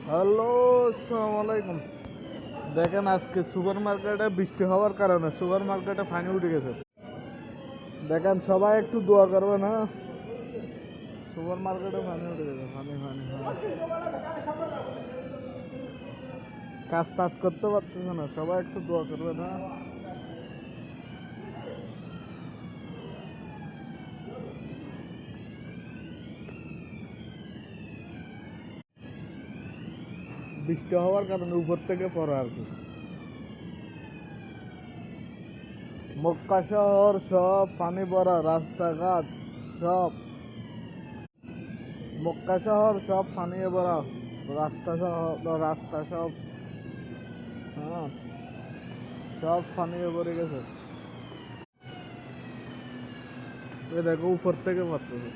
Hello, আসসালামু আলাইকুম। দেখেন আজকে সুপার মার্কেটে বৃষ্টি হওয়ার কারণে সুপার মার্কেটে পানি উঠে গেছে। দেখেন সবাই একটু দোয়া করবে না। সুপার মার্কেটে পানি উঠে গেছে, পানি পানি পানি। কাজ টাজ করতে পারতেছে না, সবাই একটু দোয়া করবে না। বৃষ্টি হওয়ার কারণে উপর থেকে পড়ে আর কি। মক্কা শহর সব পানি ভরা, রাস্তাঘাট সব। মক্কা শহর সব পানি ভরা, রাস্তা সব। হ্যাঁ, সব পানি ভরে গেছে। এ দেখো উপর থেকে পড়তেছে।